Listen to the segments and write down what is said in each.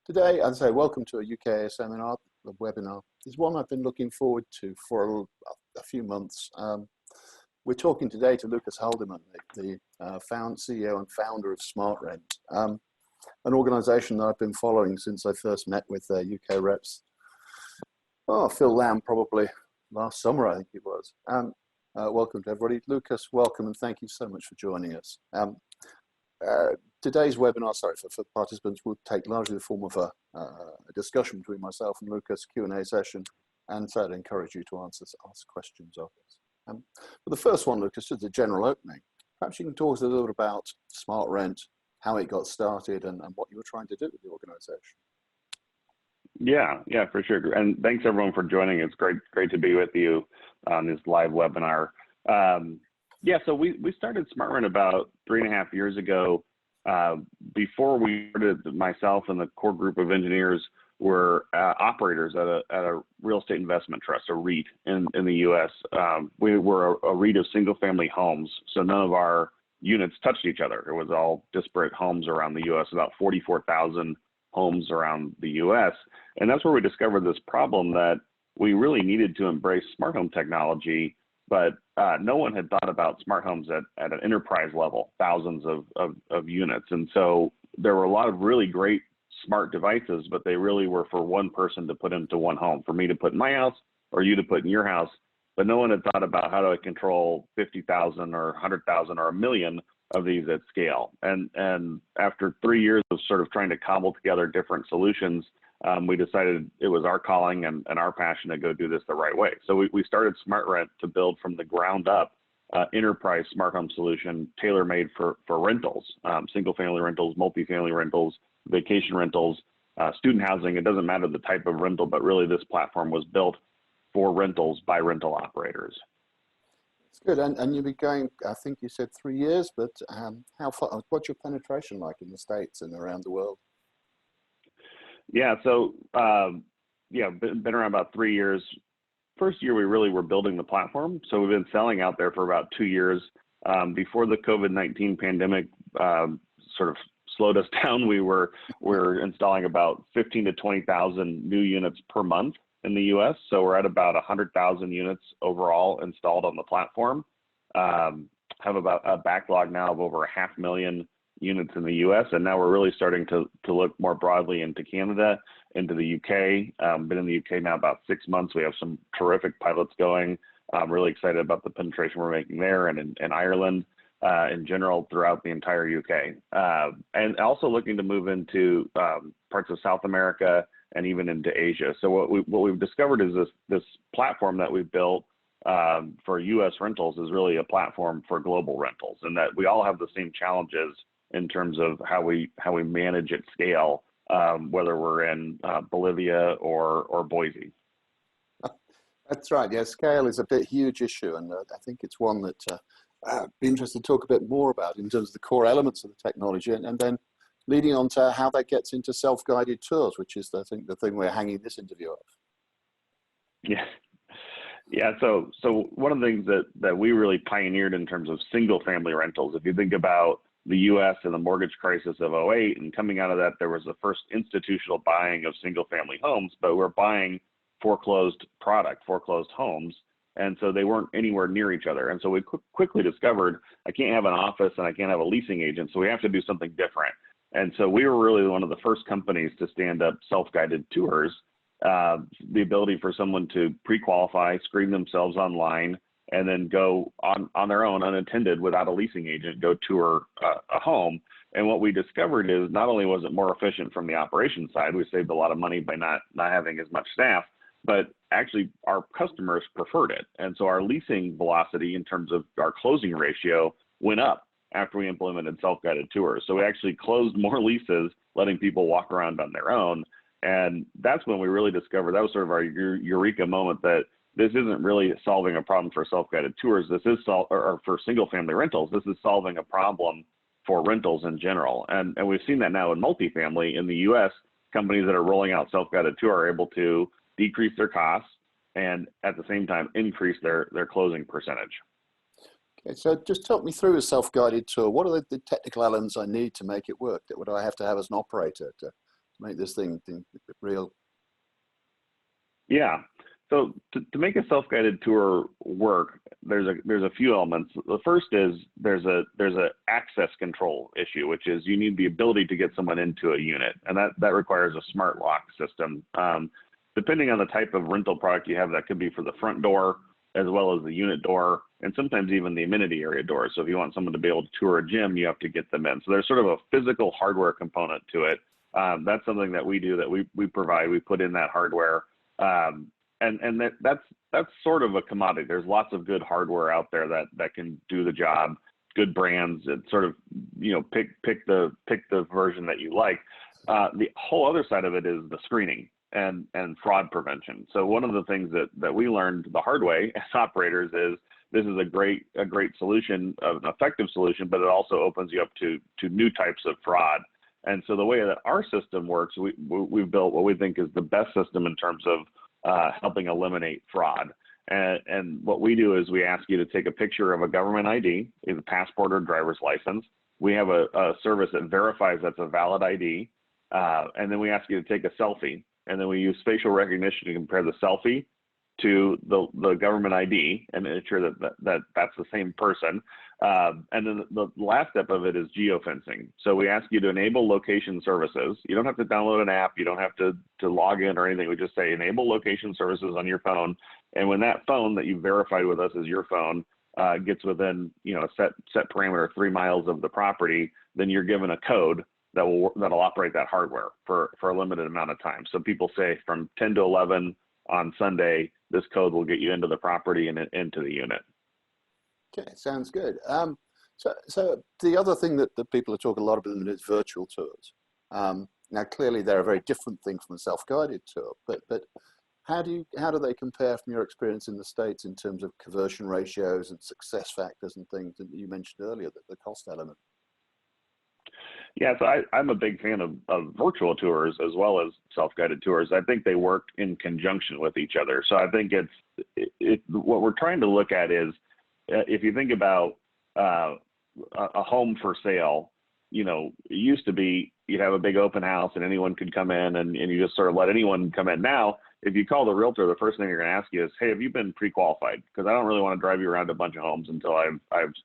Today, I'd say welcome to a UKAA seminar, the webinar. It's one I've been looking forward to for a few months. We're talking today to Lukas Haldeman, the CEO and founder of SmartRent, an organization that I've been following since I first met with UK reps. Oh, Phil Lamb, probably last summer, I think it was. Welcome to everybody. Lukas, welcome, and thank you so much for joining us. Today's webinar, for participants, will take largely the form of a discussion between myself and Lukas, Q&A session, and so I'd encourage you to ask questions of us. For the first one, Lukas, just a general opening. Perhaps you can talk us a little bit about SmartRent, how it got started, and what you were trying to do with the organization. Yeah, for sure. And thanks everyone for joining. It's great to be with you on this live webinar. So we started SmartRent about 3.5 years ago. Before we started, myself and the core group of engineers were operators at a real estate investment trust, a REIT in the U.S. We were a REIT of single-family homes, so none of our units touched each other. It was all disparate homes around the U.S., about 44,000 homes around the U.S. And that's where we discovered this problem that we really needed to embrace smart home technology, but no one had thought about smart homes at an enterprise level, thousands of units. And so there were a lot of really great smart devices, but they really were for one person to put into one home, for me to put in my house or you to put in your house. But no one had thought about how to control 50,000 or 100,000 or 1 million of these at scale. And after 3 years of sort of trying to cobble together different solutions, we decided it was our calling and our passion to go do this the right way. So we started SmartRent to build from the ground up enterprise smart home solution tailor-made for rentals, single-family rentals, multifamily rentals, vacation rentals, student housing. It doesn't matter the type of rental, but really this platform was built for rentals by rental operators. It's good, and you've been going, I think you said 3 years, but how far, what's your penetration like in the States and around the world? Yeah, so been around about 3 years. First year, we really were building the platform. So we've been selling out there for about 2 years. Before the COVID-19 pandemic sort of slowed us down, we were installing about 15 to 20,000 new units per month in the US. So we're at about 100,000 units overall installed on the platform. Have about a backlog now of over 500,000 units in the US, and now we're really starting to look more broadly into Canada, into the UK. Been in the UK now about 6 months. We have some terrific pilots going. I'm really excited about the penetration we're making there and in Ireland in general throughout the entire UK. And also looking to move into parts of South America and even into Asia. So what we've discovered is this platform that we've built for US rentals is really a platform for global rentals, and that we all have the same challenges in terms of how we manage at scale, whether we're in Bolivia or Boise. That's right. Yeah, scale is a huge issue, and I think it's one that I'd be interested to talk a bit more about in terms of the core elements of the technology, and then leading on to how that gets into self-guided tours, which is, I think, the thing we're hanging this interview off. Yeah. So one of the things that we really pioneered in terms of single-family rentals, if you think about the U.S. and the mortgage crisis of '08, and coming out of that, there was the first institutional buying of single-family homes, but we're buying foreclosed homes, and so they weren't anywhere near each other. And so we quickly discovered, I can't have an office and I can't have a leasing agent, so we have to do something different. And so we were really one of the first companies to stand up self-guided tours, the ability for someone to pre-qualify, screen themselves online, and then go on their own, unattended, without a leasing agent, go tour a home. And what we discovered is not only was it more efficient from the operations side, we saved a lot of money by not having as much staff, but actually our customers preferred it. And so our leasing velocity in terms of our closing ratio went up after we implemented self-guided tours. So we actually closed more leases, letting people walk around on their own. And that's when we really discovered, that was sort of our eureka moment, that this isn't really solving a problem for self-guided tours. This is or for single-family rentals. This is solving a problem for rentals in general. And we've seen that now in multifamily in the US. Companies that are rolling out self-guided tour are able to decrease their costs and at the same time increase their closing percentage. Okay, so just talk me through a self-guided tour. What are the technical elements I need to make it work? What do I have to have as an operator to make this thing real? Yeah. So to make a self-guided tour work, there's a few elements. The first is there's a access control issue, which is you need the ability to get someone into a unit, and that requires a smart lock system. Depending on the type of rental product you have, that could be for the front door as well as the unit door, and sometimes even the amenity area door. So if you want someone to be able to tour a gym, you have to get them in. So there's sort of a physical hardware component to it. That's something that we do, that we provide. We put in that hardware. And that's sort of a commodity. There's lots of good hardware out there that can do the job, good brands. It's sort of, pick the version that you like. The whole other side of it is the screening and fraud prevention. So one of the things that we learned the hard way as operators is this is a great solution, an effective solution, but it also opens you up to new types of fraud. And so the way that our system works, we've built what we think is the best system in terms of helping eliminate fraud. And what we do is we ask you to take a picture of a government ID, either passport or driver's license. We have a service that verifies that's a valid ID. And then we ask you to take a selfie. And then we use facial recognition to compare the selfie to the government ID and ensure that that's the same person. And then the last step of it is geofencing. So we ask you to enable location services. You don't have to download an app. You don't have to log in or anything. We just say enable location services on your phone. And when that phone that you verified with us is your phone gets within a set parameter 3 miles of the property, then you're given a code that'll operate that hardware for a limited amount of time. So people say from 10 to 11 on Sunday, this code will get you into the property and into the unit. Okay, sounds good. So the other thing that people are talking a lot about is virtual tours. Now, clearly, they're a very different thing from a self-guided tour, but how do they compare from your experience in the States in terms of conversion ratios and success factors and things that you mentioned earlier, the cost element? Yeah, so I'm a big fan of virtual tours as well as self-guided tours. I think they work in conjunction with each other. So I think what we're trying to look at is, if you think about a home for sale, it used to be you'd have a big open house and anyone could come in and you just sort of let anyone come in. Now, if you call the realtor, the first thing they're going to ask you is, hey, have you been pre-qualified? Because I don't really want to drive you around a bunch of homes until I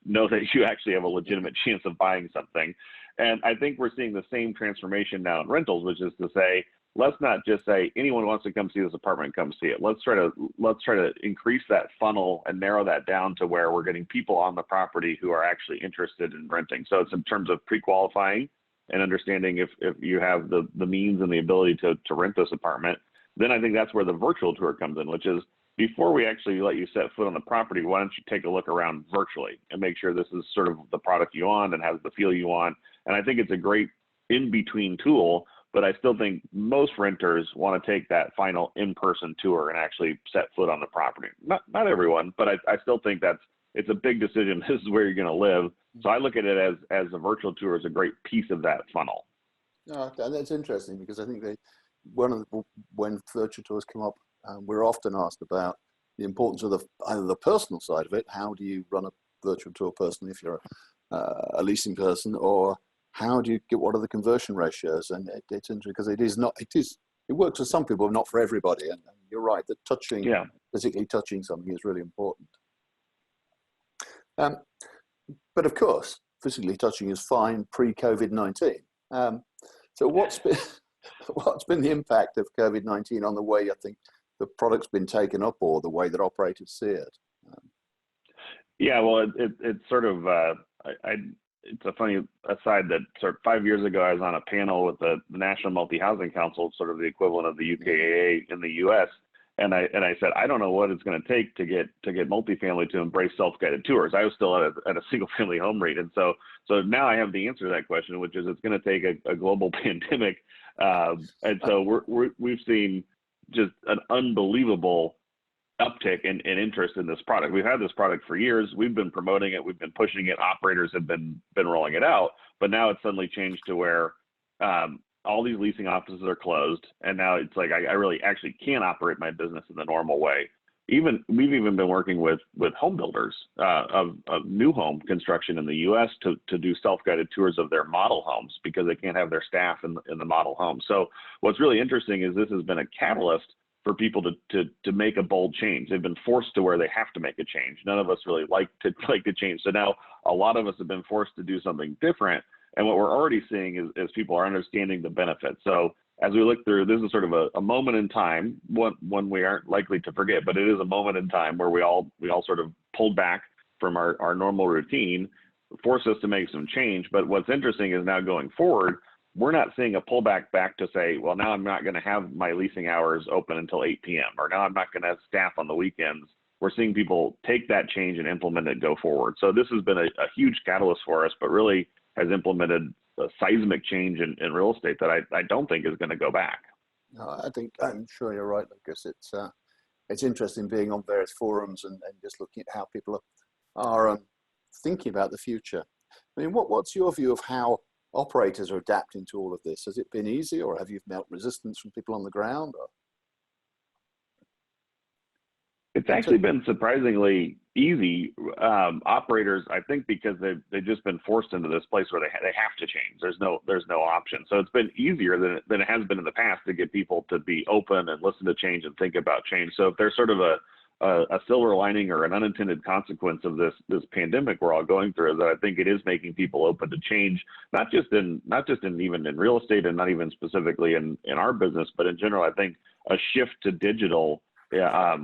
know that you actually have a legitimate chance of buying something. And I think we're seeing the same transformation now in rentals, which is to say, let's not just say anyone wants to come see this apartment, come see it. Let's try to increase that funnel and narrow that down to where we're getting people on the property who are actually interested in renting. So it's in terms of pre-qualifying and understanding if you have the means and the ability to rent this apartment. Then I think that's where the virtual tour comes in, which is before we actually let you set foot on the property, why don't you take a look around virtually and make sure this is sort of the product you want and has the feel you want. And I think it's a great in-between tool, but I still think most renters want to take that final in-person tour and actually set foot on the property. Not everyone, but I still think it's a big decision. This is where you're going to live. So I look at it as a virtual tour is a great piece of that funnel. Oh, that's interesting, because I think when virtual tours come up, we're often asked about the importance of either the personal side of it. How do you run a virtual tour personally if you're a leasing person, or how do you what are the conversion ratios? And it's interesting because it works for some people, but not for everybody. And you're right that physically touching something is really important. But of course, physically touching is fine pre-COVID-19. So what's been the impact of COVID-19 on the way I think the product's been taken up, or the way that operators see it? Yeah, well, it's sort of it's a funny aside that sort of 5 years ago I was on a panel with the National Multi-Housing Council, sort of the equivalent of the UKAA in the U.S. And I said, I don't know what it's going to take to get multifamily to embrace self-guided tours. I was still at a single-family home rate, and so now I have the answer to that question, which is it's going to take a global pandemic, and so we've seen just an unbelievable uptick in interest in this product. We've had this product for years. We've been promoting it. We've been pushing it. Operators have been rolling it out, but now it's suddenly changed to where all these leasing offices are closed, and now it's like I really actually can't operate my business in the normal way we've even been working with home builders of new home construction in the U.S. to do self-guided tours of their model homes because they can't have their staff in the model home. So what's really interesting is this has been a catalyst for people to make a bold change. They've been forced to where they have to make a change. None of us really like to change. So now a lot of us have been forced to do something different. And what we're already seeing is people are understanding the benefits. So as we look through, this is sort of a moment in time, one we aren't likely to forget, but it is a moment in time where we all sort of pulled back from our normal routine, forced us to make some change. But what's interesting is now going forward, we're not seeing a pullback back to say, well, now I'm not going to have my leasing hours open until 8 p.m. or now I'm not going to have staff on the weekends. We're seeing people take that change and implement it go forward. So this has been a huge catalyst for us, but really has implemented a seismic change in real estate that I don't think is going to go back. No, I'm sure you're right, Lucas. It's interesting being on various forums and just looking at how people are thinking about the future. I mean, what's your view of how operators are adapting to all of this? Has it been easy, or have you met resistance from people on the ground? Or? It's actually been surprisingly easy. Operators, I think, because they've just been forced into this place where they have to change. There's no option. So it's been easier than it has been in the past to get people to be open and listen to change and think about change. So if there's sort of a silver lining or an unintended consequence of this pandemic we're all going through, is that I think it is making people open to change, not just in even in real estate and not even specifically in our business, but in general. I think a shift to digital,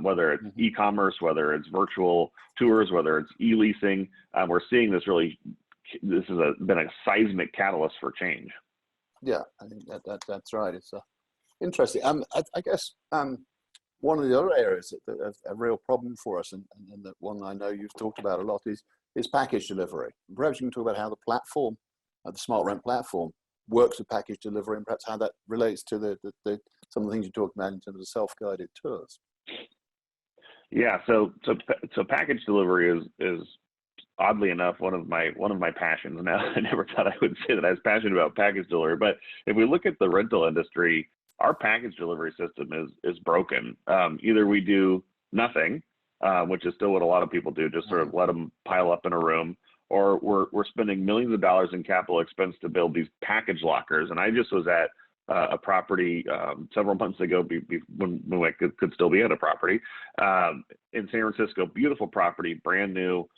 whether it's e-commerce, whether it's virtual tours, whether it's e-leasing, we're seeing this has been a seismic catalyst for change. Yeah, I think that's right. It's interesting. I guess one of the other areas that a real problem for us, and the one I know you've talked about a lot, is package delivery. Perhaps you can talk about how the platform, the SmartRent platform, works with package delivery, and perhaps how that relates to some of the things you talked about in terms of self-guided tours. Yeah, so package delivery is oddly enough one of my passions. Now, I never thought I would say that I was passionate about package delivery, but if we look at the rental industry, our package delivery system is broken. Either we do nothing, which is still what a lot of people do, just sort of let them pile up in a room, or we're spending millions of dollars in capital expense to build these package lockers. And I just was at a property several months ago when I could still be at a property in San Francisco. Beautiful property, brand new,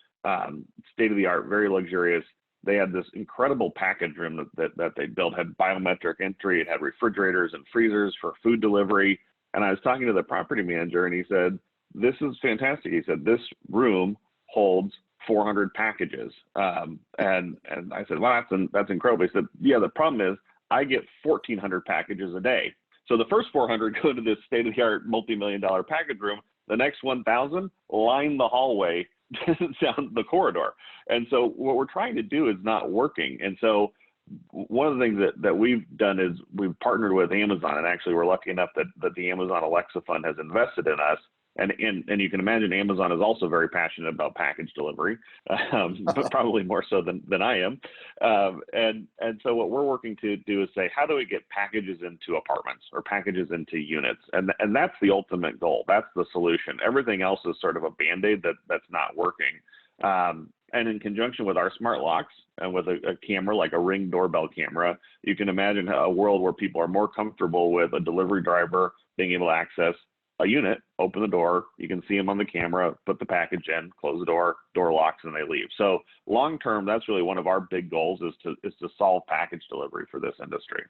state of the art, very luxurious. They had this incredible package room that they built, had biometric entry. It had refrigerators and freezers for food delivery. And I was talking to the property manager, and he said, "This is fantastic." He said, "This room holds 400 packages." And I said, "Well, that's incredible." He said, "Yeah, the problem is I get 1,400 packages a day. So the first 400 go to this state-of-the-art multi-million-dollar package room. The next 1,000 line the hallway down the corridor." And so what we're trying to do is not working. And so one of the things that we've done is we've partnered with Amazon, and actually we're lucky enough that the Amazon Alexa Fund has invested in us. And you can imagine Amazon is also very passionate about package delivery, but probably more so than I am. And so what we're working to do is say, how do we get packages into apartments or packages into units? And that's the ultimate goal. That's the solution. Everything else is sort of a Band-Aid that's not working. And in conjunction with our smart locks and with a camera like a Ring doorbell camera, you can imagine a world where people are more comfortable with a delivery driver being able to access a unit, open the door, you can see them on the camera, put the package in, close the door, door locks, and they leave. So long term, that's really one of our big goals is to solve package delivery for this industry.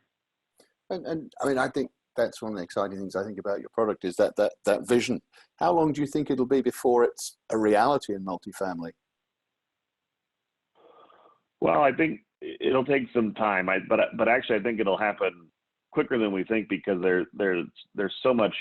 And I mean, I think that's one of the exciting things I think about your product is that vision. How long do you think it'll be before it's a reality in multifamily? Well, I think it'll take some time, but actually I think it'll happen quicker than we think because there's so much.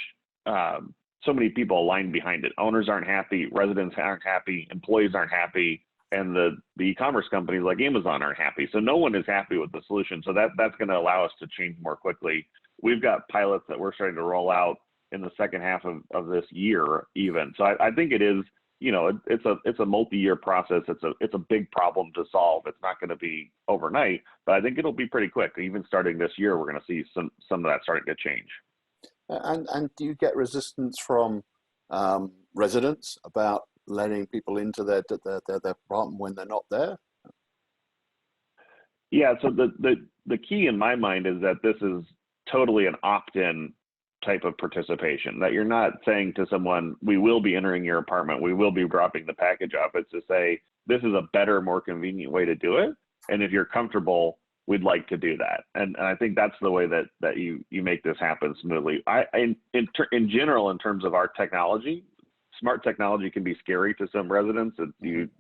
So many people aligned behind it. Owners aren't happy, residents aren't happy, employees aren't happy, and the e-commerce companies like Amazon aren't happy. So no one is happy with the solution. So that's going to allow us to change more quickly. We've got pilots that we're starting to roll out in the second half of this year even. So I think it is, it's a multi-year process. It's a big problem to solve. It's not going to be overnight, but I think it'll be pretty quick. Even starting this year, we're going to see some of that starting to change. And do you get resistance from residents about letting people into their apartment when they're not there? Yeah, so the key in my mind is that this is totally an opt-in type of participation, that you're not saying to someone, we will be entering your apartment, we will be dropping the package off. It's to say, this is a better, more convenient way to do it. And if you're comfortable, we'd like to do that. And I think that's the way that you make this happen smoothly. In general, in terms of our technology, smart technology can be scary to some residents.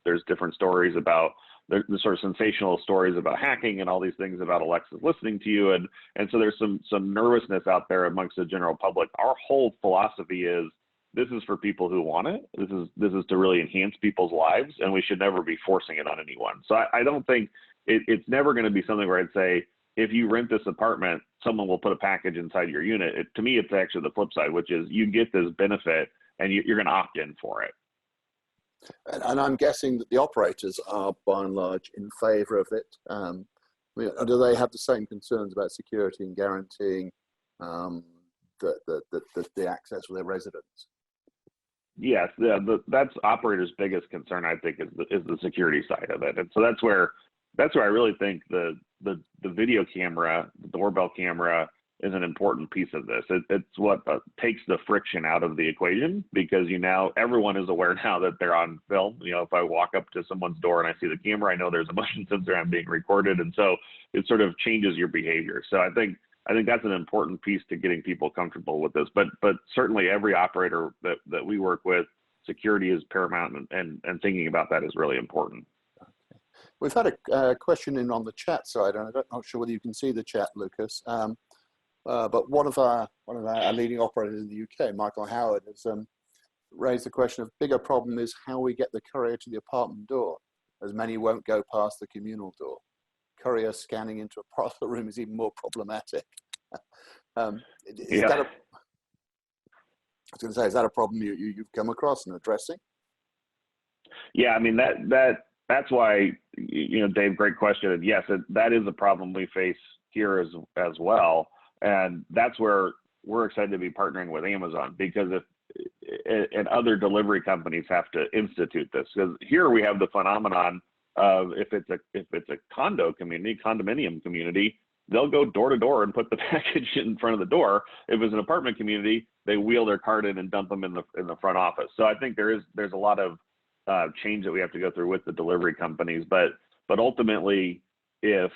There's different stories about, the sort of sensational stories about hacking and all these things about Alexa listening to you. And so there's some nervousness out there amongst the general public. Our whole philosophy is, this is for people who want it. This is to really enhance people's lives, and we should never be forcing it on anyone. So I don't think it's never going to be something where I'd say, if you rent this apartment, someone will put a package inside your unit. To me, it's actually the flip side, which is you get this benefit and you're going to opt in for it. And I'm guessing that the operators are, by and large, in favor of it. Do they have the same concerns about security and guaranteeing the access for their residents? Yes, that's operators' biggest concern, I think, is the security side of it. And so that's where I really think the video camera, the doorbell camera, is an important piece of this. It's what takes the friction out of the equation, because everyone is aware now that they're on film. If I walk up to someone's door and I see the camera, I know there's a motion sensor, I'm being recorded, and so it sort of changes your behavior. So I think that's an important piece to getting people comfortable with this. But certainly every operator that we work with, security is paramount, and thinking about that is really important. Okay. We've had a question in on the chat side, and I'm not sure whether you can see the chat, Lucas. But one of our leading operators in the UK, Michael Howard, has raised the question of bigger problem is how we get the courier to the apartment door, as many won't go past the communal door. Courier scanning into a parcel room is even more problematic. Is that is that a problem you've come across and addressing? Yeah, I mean that's why, Dave, great question. And yes, that is a problem we face here as well. And that's where we're excited to be partnering with Amazon, because and other delivery companies have to institute this, because here we have the phenomenon of, if it's a condominium community, they'll go door to door and put the package in front of the door. If it's an apartment community, they wheel their cart in and dump them in the front office. So I think there's a lot of change that we have to go through with the delivery companies, but ultimately, if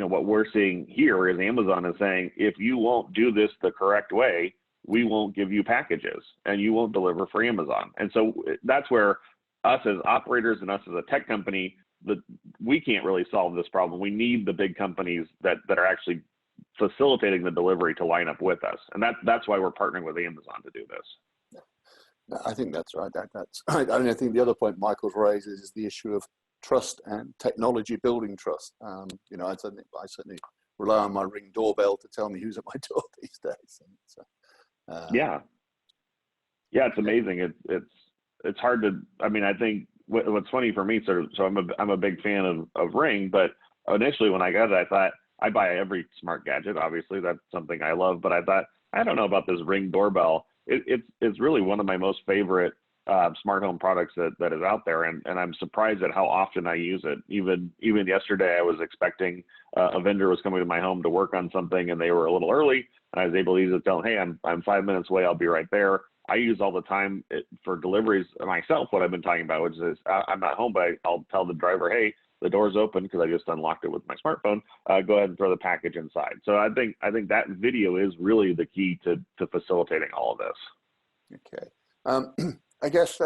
what we're seeing here is Amazon is saying, if you won't do this the correct way, we won't give you packages and you won't deliver for Amazon. And so that's where us as operators and us as a tech company, we can't really solve this problem. We need the big companies that are actually facilitating the delivery to line up with us. And that's why we're partnering with Amazon to do this. I think that's right. I think the other point Michael's raises is the issue of trust and technology building trust. I certainly rely on my Ring doorbell to tell me who's at my door these days. Yeah, it's amazing. It's hard to. I mean, I think what's funny for me, so I'm a big fan of Ring, but initially when I got it, I thought, I buy every smart gadget. Obviously, that's something I love, but I thought, I don't know about this Ring doorbell. It's really one of my most favorite smart home products that is out there, and I'm surprised at how often I use it. Even yesterday, I was expecting a vendor was coming to my home to work on something, and they were a little early, and I was able to use it, tell them, hey, I'm 5 minutes away, I'll be right there. I use all the time for deliveries myself, what I've been talking about, which is I'm not home, but I'll tell the driver, hey, the door's open, because I just unlocked it with my smartphone. Go ahead and throw the package inside. So I think that video is really the key to facilitating all of this. Okay. I guess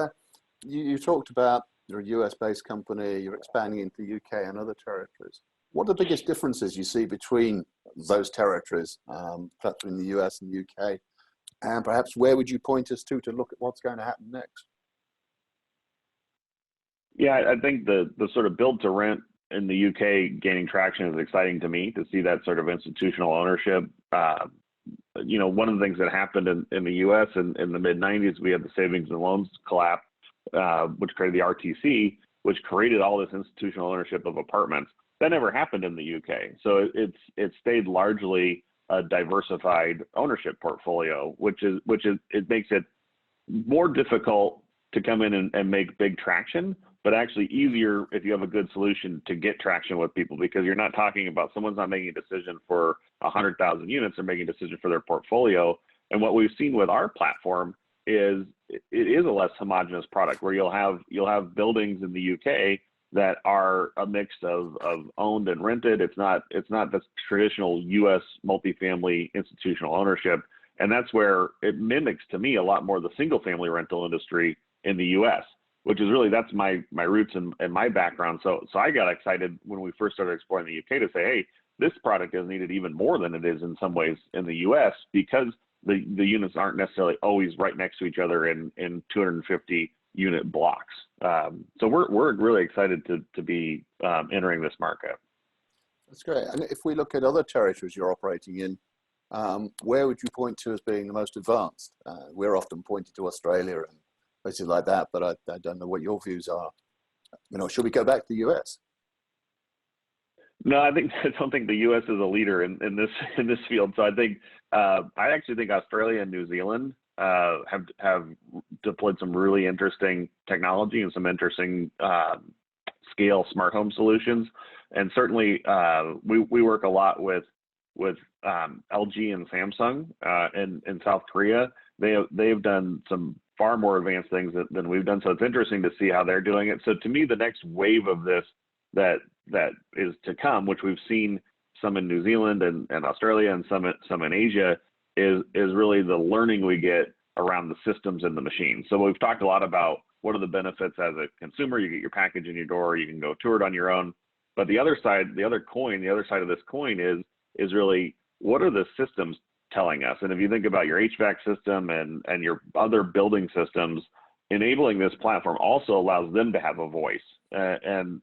you talked about you're a US-based company, you're expanding into the UK and other territories. What are the biggest differences you see between those territories, perhaps in the US and the UK? And perhaps where would you point us to look at what's going to happen next? Yeah, I think the sort of build to rent in the UK gaining traction is exciting to me, to see that sort of institutional ownership. One of the things that happened in the US in the mid 90s, we had the savings and loans collapse, which created the RTC, which created all this institutional ownership of apartments. That never happened in the UK. So it stayed largely a diversified ownership portfolio, which makes it more difficult to come in and make big traction, but actually easier if you have a good solution to get traction with people, because you're not talking about someone's not making a decision for 100,000 units, they're making a decision for their portfolio. And what we've seen with our platform is it is a less homogeneous product, where you'll have buildings in the UK that are a mix of owned and rented. It's not the traditional US multifamily institutional ownership. And that's where it mimics, to me, a lot more the single family rental industry in the US, which is really, that's my roots and my background. So I got excited when we first started exploring the UK to say, hey, this product is needed even more than it is in some ways in the US, because the units aren't necessarily always right next to each other in 250 unit blocks. So we're really excited to be entering this market. That's great. And if we look at other territories you're operating in, where would you point to as being the most advanced? We're often pointed to Australia and places like that, but I don't know what your views are. Should we go back to the US? No, I don't think the U.S. is a leader in this field. So I actually think Australia and New Zealand have deployed some really interesting technology and some interesting scale smart home solutions. And certainly we work a lot with LG and Samsung in South Korea. They've done some far more advanced things than we've done. So it's interesting to see how they're doing it. So to me, the next wave of this that is to come, which we've seen some in New Zealand and Australia and some in Asia, is really the learning we get around the systems and the machines. So we've talked a lot about what are the benefits as a consumer. You get your package in your door, you can go tour it on your own. But the other side of this coin is really, what are the systems telling us? And if you think about your HVAC system and your other building systems, enabling this platform also allows them to have a voice and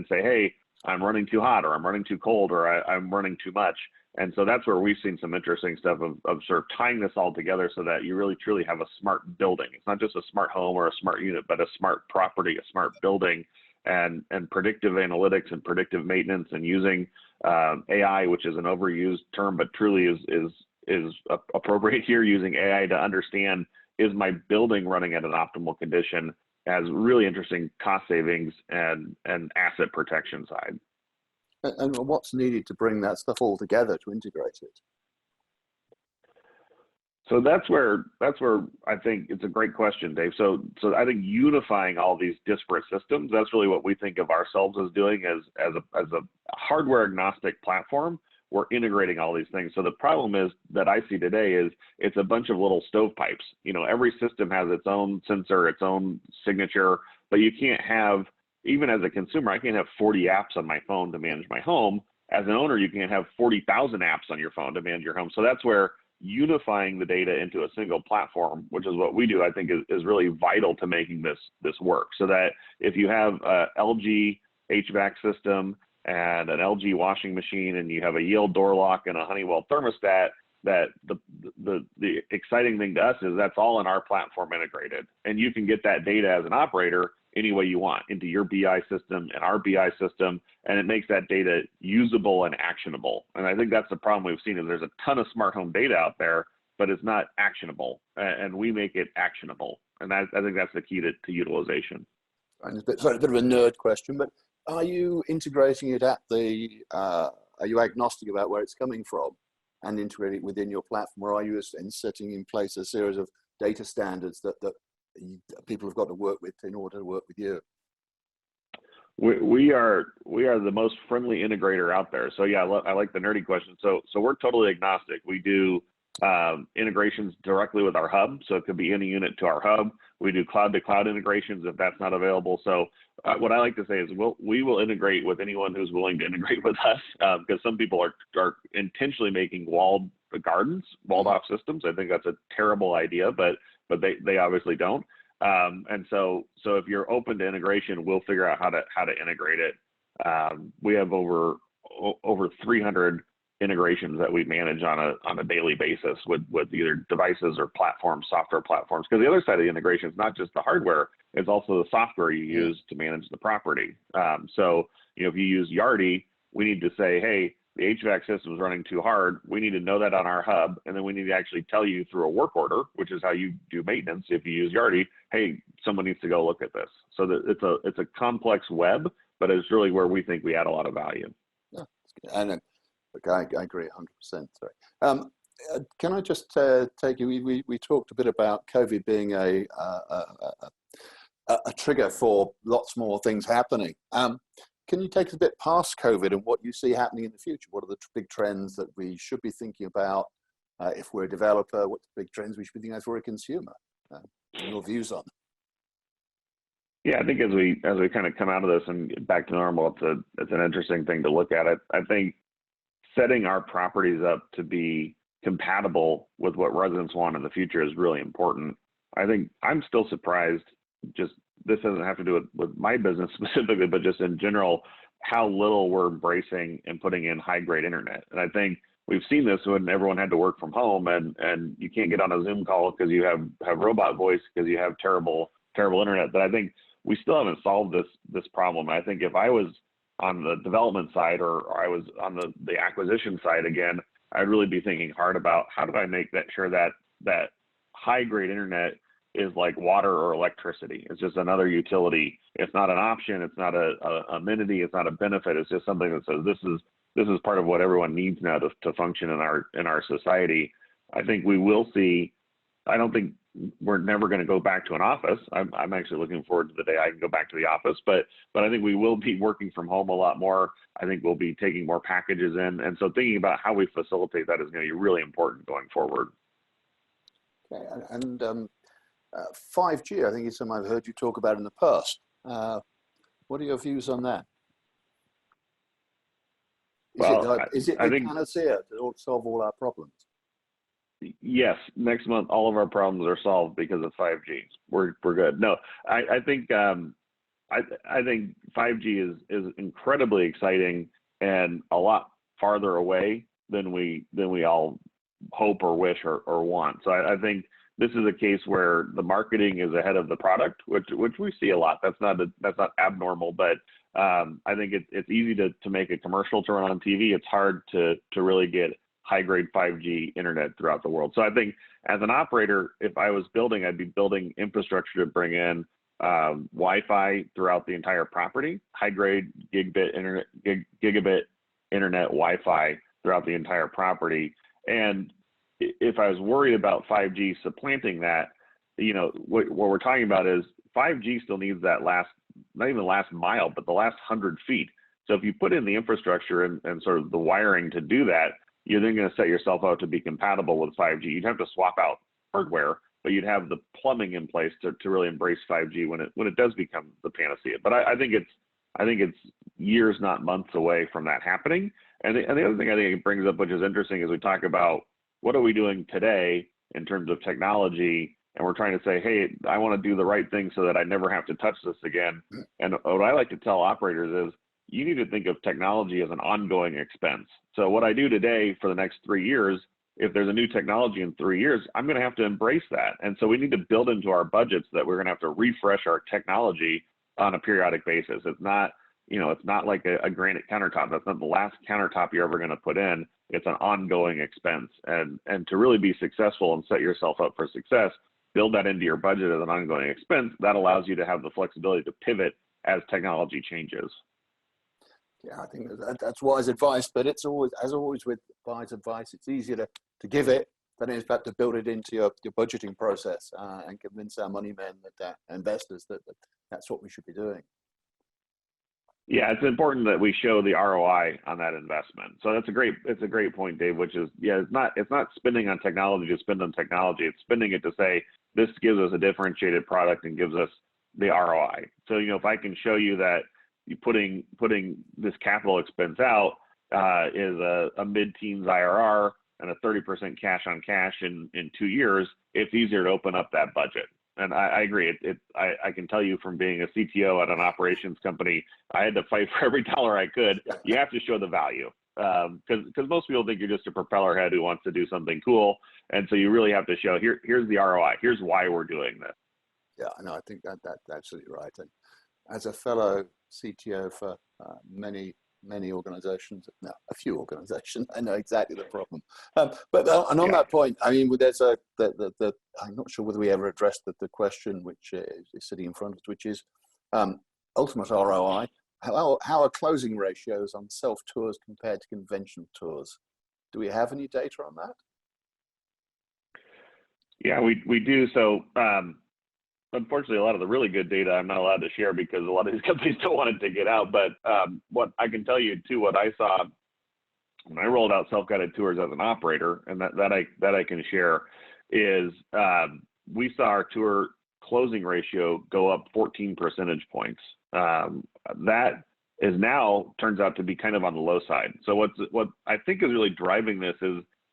say, hey, I'm running too hot, or I'm running too cold, or I'm running too much. And so that's where we've seen some interesting stuff of sort of tying this all together so that you really truly have a smart building. It's not just a smart home or a smart unit, but a smart property, a smart building, and predictive analytics and predictive maintenance, and using AI, which is an overused term, but truly is appropriate here, using AI to understand, is my building running at an optimal condition, has really interesting cost savings and asset protection side. And what's needed to bring that stuff all together to integrate it? So that's where I think it's a great question, Dave. So I think unifying all these disparate systems, that's really what we think of ourselves as doing as a hardware agnostic platform. We're integrating all these things. So the problem is that I see today is it's a bunch of little stovepipes. Every system has its own sensor, its own signature, but you can't have, even as a consumer, I can't have 40 apps on my phone to manage my home. As an owner, you can't have 40,000 apps on your phone to manage your home. So that's where unifying the data into a single platform, which is what we do, I think is really vital to making this work. So that if you have a LG HVAC system and an LG washing machine, and you have a Yale door lock and a Honeywell thermostat, that the exciting thing to us is that's all in our platform integrated. And you can get that data as an operator any way you want, into your BI system and our BI system, and it makes that data usable and actionable. And I think that's the problem we've seen, is there's a ton of smart home data out there, but it's not actionable, and we make it actionable. And I think that's the key to utilization. Sorry, a bit of a nerd question, but are you integrating it are you agnostic about where it's coming from and integrate it within your platform, or are you setting in place a series of data standards that people have got to work with in order to work with you? We are the most friendly integrator out there. So yeah, I like the nerdy question. So we're totally agnostic. We do integrations directly with our hub. So it could be any unit to our hub. We do cloud to cloud integrations if that's not available. So what I like to say is we will integrate with anyone who's willing to integrate with us, because some people are intentionally making walled off systems. I think that's a terrible idea, but they obviously don't. And so if you're open to integration, we'll figure out how to integrate it. We have over 300 integrations that we manage on a daily basis with either devices or platforms, software platforms. Because the other side of the integration is not just the hardware; it's also the software you use to manage the property. So if you use Yardi, we need to say, hey, the HVAC system is running too hard, we need to know that on our hub, and then we need to actually tell you through a work order, which is how you do maintenance if you use Yardi, hey, someone needs to go look at this. So that it's a complex web, but it's really where we think we add a lot of value. Yeah, and look, I agree 100%. Sorry. Can I just take you? We talked a bit about COVID being a trigger for lots more things happening. Can you take us a bit past COVID and what you see happening in the future? What are the big trends that we should be thinking about if we're a developer? What's the big trends we should be thinking as we're a consumer? Your views on it? Yeah, I think as we kind of come out of this and get back to normal, it's an interesting thing to look at. I think setting our properties up to be compatible with what residents want in the future is really important. I think I'm still surprised, just this doesn't have to do with my business specifically, but just in general, how little we're embracing and putting in high-grade internet. And I think we've seen this when everyone had to work from home and you can't get on a Zoom call because you have robot voice because you have terrible internet. But I think we still haven't solved this problem. I think if I was on the development side or I was on the acquisition side again, I'd really be thinking hard about how do I make sure that high-grade internet is like water or electricity. It's just another utility. It's not an option. It's not a amenity. It's not a benefit. It's just something that says this is part of what everyone needs now to function in our society. I think we will see. I don't think we're never going to go back to an office. I'm actually looking forward to the day I can go back to the office. But I think we will be working from home a lot more. I think we'll be taking more packages in, and so thinking about how we facilitate that is going to be really important going forward. Okay, and 5G, I think is something I've heard you talk about in the past. What are your views on that? Is it the panacea to solve all our problems? Yes, next month all of our problems are solved because of 5G. We're good. No, I think 5G is incredibly exciting and a lot farther away than we all hope or wish or want. So I think this is a case where the marketing is ahead of the product, which we see a lot. That's not abnormal, but I think it's easy to make a commercial to run on TV. It's hard to really get high-grade 5G internet throughout the world. So I think as an operator, if I was building, I'd be building infrastructure to bring in Wi-Fi throughout the entire property, high-grade gigabit internet Wi-Fi throughout the entire property. And if I was worried about 5G supplanting that, what we're talking about is 5G still needs that not even the last mile, but the last 100 feet. So if you put in the infrastructure and sort of the wiring to do that, you're then going to set yourself out to be compatible with 5G. You'd have to swap out hardware, but you'd have the plumbing in place to really embrace 5G when it does become the panacea. But I think it's years, not months away from that happening. And the other thing I think it brings up, which is interesting, is we talk about what are we doing today in terms of technology, and we're trying to say, hey, I want to do the right thing so that I never have to touch this again. And what I like to tell operators is, you need to think of technology as an ongoing expense. So what I do today for the next 3 years, if there's a new technology in 3 years, I'm going to have to embrace that. And so we need to build into our budgets that we're going to have to refresh our technology on a periodic basis. It's not, it's not like a granite countertop. That's not the last countertop you're ever going to put in. It's an ongoing expense. And to really be successful and set yourself up for success, build that into your budget as an ongoing expense. That allows you to have the flexibility to pivot as technology changes. Yeah, I think that's wise advice, but it's always, as always with wise advice, it's easier to give it than it is to build it into your budgeting process and convince our money men, investors, that that's what we should be doing. Yeah, it's important that we show the ROI on that investment. So it's a great point, Dave, which is, it's not spending on technology to spend on technology. It's spending it to say, this gives us a differentiated product and gives us the ROI. So, if I can show you that putting this capital expense out is a mid-teens IRR and a 30% cash on cash in 2 years, it's easier to open up that budget. And I agree. I can tell you from being a CTO at an operations company, I had to fight for every dollar I could. You have to show the value because most people think you're just a propeller head who wants to do something cool. And so you really have to show here's the ROI. Here's why we're doing this. Yeah, no, I think that's absolutely right. And as a fellow CTO for many many organizations, no, a few organizations, I know exactly the problem. And on Yeah. that point, I mean, there's I'm not sure whether we ever addressed the question which is sitting in front of us, which is ultimate ROI. How are closing ratios on self-tours compared to conventional tours? Do we have any data on that? Yeah, we do. So unfortunately, a lot of the really good data I'm not allowed to share because a lot of these companies don't want it to get out. But what I can tell you too, what I saw when I rolled out self-guided tours as an operator, and that I can share, is we saw our tour closing ratio go up 14 percentage points. That is now turns out to be kind of on the low side. So what I think is really driving this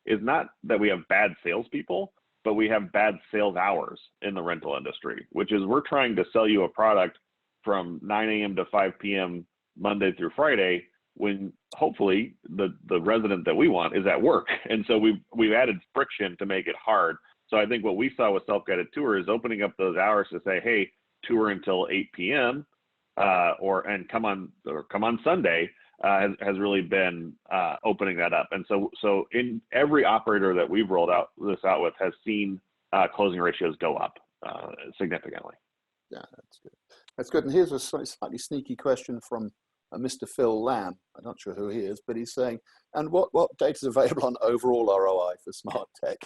is not that we have bad salespeople, but we have bad sales hours in the rental industry, which is we're trying to sell you a product from 9 a.m. to 5 p.m. Monday through Friday, when hopefully the resident that we want is at work. And so we've added friction to make it hard. So I think what we saw with self-guided tour is opening up those hours to say, hey, tour until 8 p.m. And come on Sunday has really been opening that up. And so in every operator that we've rolled this out with has seen closing ratios go up significantly. Yeah, that's good. That's good. And here's a slightly sneaky question from Mr. Phil Lamb. I'm not sure who he is, but he's saying, and what data is available on overall ROI for smart tech?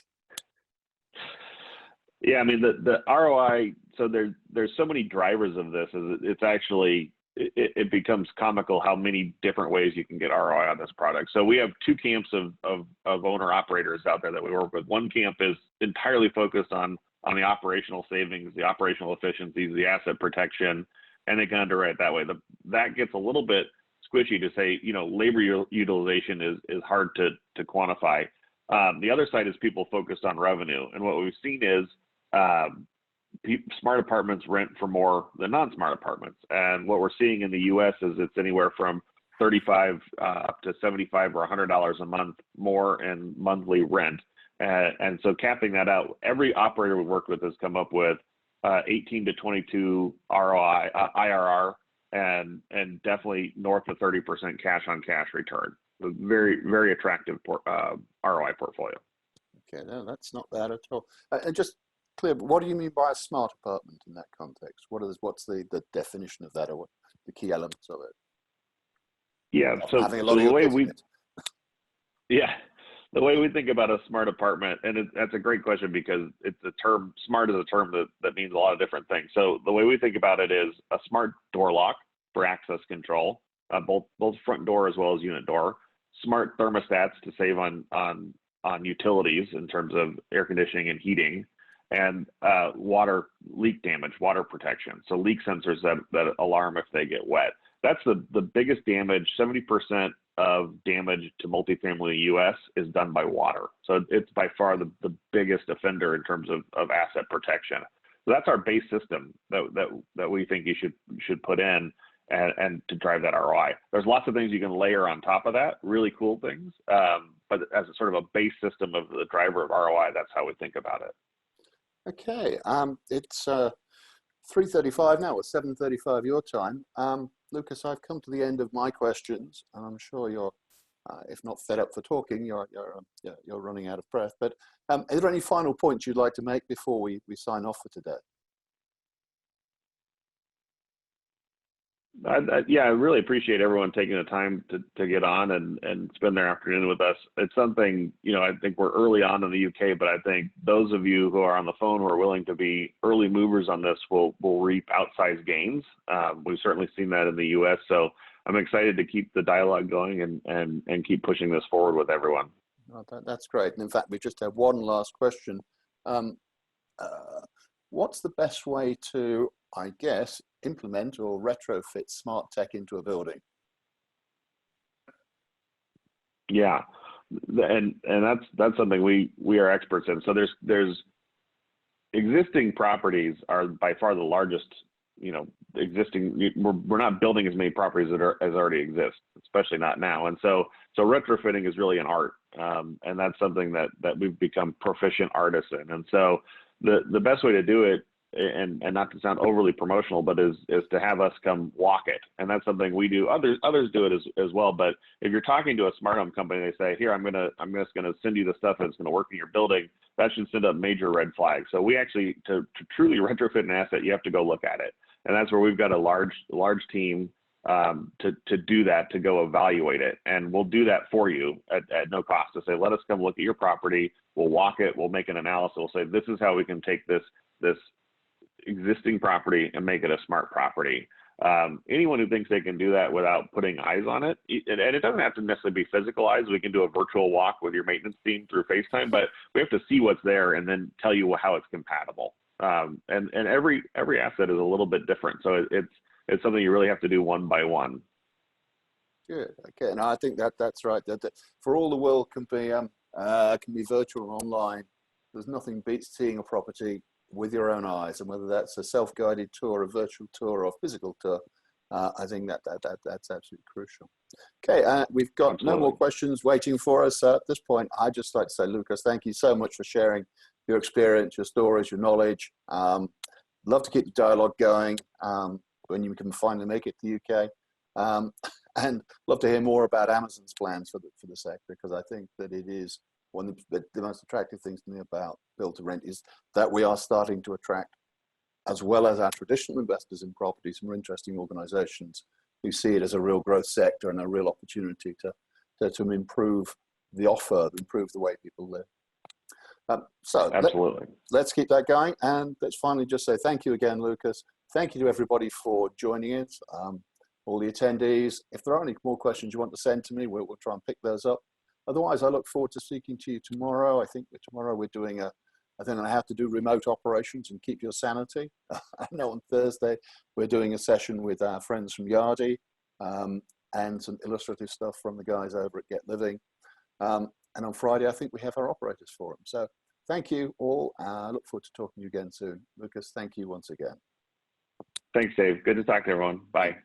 Yeah, I mean the ROI. So there's so many drivers of this. It's actually it becomes comical how many different ways you can get ROI on this product. So we have two camps of owner operators out there that we work with. One camp is entirely focused on the operational savings, the operational efficiencies, the asset protection, and they can underwrite that way. That gets a little bit squishy to say, labor utilization is hard to quantify. The other side is people focused on revenue. And what we've seen is smart apartments rent for more than non-smart apartments. And what we're seeing in the US is it's anywhere from $35 up to $75 or $100 a month more in monthly rent. And so capping that out, every operator we worked with has come up with 18 to 22 ROI, IRR, and definitely north of 30% cash on cash return. A very, very attractive ROI portfolio. Okay, no, that's not bad at all. And just clear, what do you mean by a smart apartment in that context? What's the definition of that, or what the key elements of it? Yeah, so the way we think about a smart apartment, and that's a great question because it's a term. Smart is a term that means a lot of different things. So the way we think about it is a smart door lock for access control, both front door as well as unit door. Smart thermostats to save on utilities in terms of air conditioning and heating, and water leak damage, water protection. So leak sensors that alarm if they get wet. That's the biggest damage. 70% of damage to multifamily in the U.S. is done by water. So it's by far the biggest offender in terms of asset protection. So that's our base system that we think you should put in and to drive that ROI. There's lots of things you can layer on top of that, really cool things. But as a sort of a base system of the driver of ROI, that's how we think about it. Okay, it's 3:35 now, or 7:35 your time. Lukas, I've come to the end of my questions, and I'm sure you're, if not fed up for talking, you're running out of breath. But are there any final points you'd like to make before we sign off for today? I really appreciate everyone taking the time to get on and spend their afternoon with us. It's something, I think we're early on in the UK, but I think those of you who are on the phone who are willing to be early movers on this will reap outsized gains. We've certainly seen that in the US. So I'm excited to keep the dialogue going and keep pushing this forward with everyone. Oh, that's great. And in fact, we just have one last question. What's the best way to, I guess, implement or retrofit smart tech into a building? Yeah, and that's something we are experts in. So there's existing properties are by far the largest. Existing. We're not building as many properties as already exist, especially not now. And so retrofitting is really an art, and that's something that we've become proficient artists in. And so the best way to do it and not to sound overly promotional, but is to have us come walk it. And that's something we do. Others do it as well. But if you're talking to a smart home company, they say, here, I'm just gonna send you the stuff that's gonna work in your building. That should send up major red flags. So we actually, to truly retrofit an asset, you have to go look at it. And that's where we've got a large team to do that, to go evaluate it. And we'll do that for you at no cost, to say, let us come look at your property. We'll walk it. We'll make an analysis. We'll say, this is how we can take this existing property and make it a smart property. Anyone who thinks they can do that without putting eyes on it, and it doesn't have to necessarily be physical eyes. We can do a virtual walk with your maintenance team through FaceTime, but we have to see what's there and then tell you how it's compatible. And every asset is a little bit different. So it's something you really have to do one by one. Good. Okay, and I think that's right. That for all the world can be virtual and online. There's nothing beats seeing a property with your own eyes, and whether that's a self-guided tour, a virtual tour, or physical tour, I think that's absolutely crucial. Okay, we've got Absolutely. no more questions waiting for us at this point. I'd just like to say, Lukas, thank you so much for sharing your experience, your stories, your knowledge. Love to keep the dialogue going when you can finally make it to the UK, and love to hear more about Amazon's plans for the sector, because I think that it is one of the most attractive things to me about build to rent is that we are starting to attract, as well as our traditional investors in property, some more interesting organizations who see it as a real growth sector and a real opportunity to improve the offer, improve the way people live. So absolutely, let's keep that going. And let's finally just say thank you again, Lukas. Thank you to everybody for joining us, all the attendees. If there are any more questions you want to send to me, we'll try and pick those up. Otherwise, I look forward to speaking to you tomorrow. I think that tomorrow we're doing I think I have to do remote operations and keep your sanity. I know on Thursday we're doing a session with our friends from Yardi, and some illustrative stuff from the guys over at Get Living. And on Friday, I think we have our operators forum. So thank you all. I look forward to talking to you again soon. Lukas, thank you once again. Thanks, Dave. Good to talk to everyone. Bye.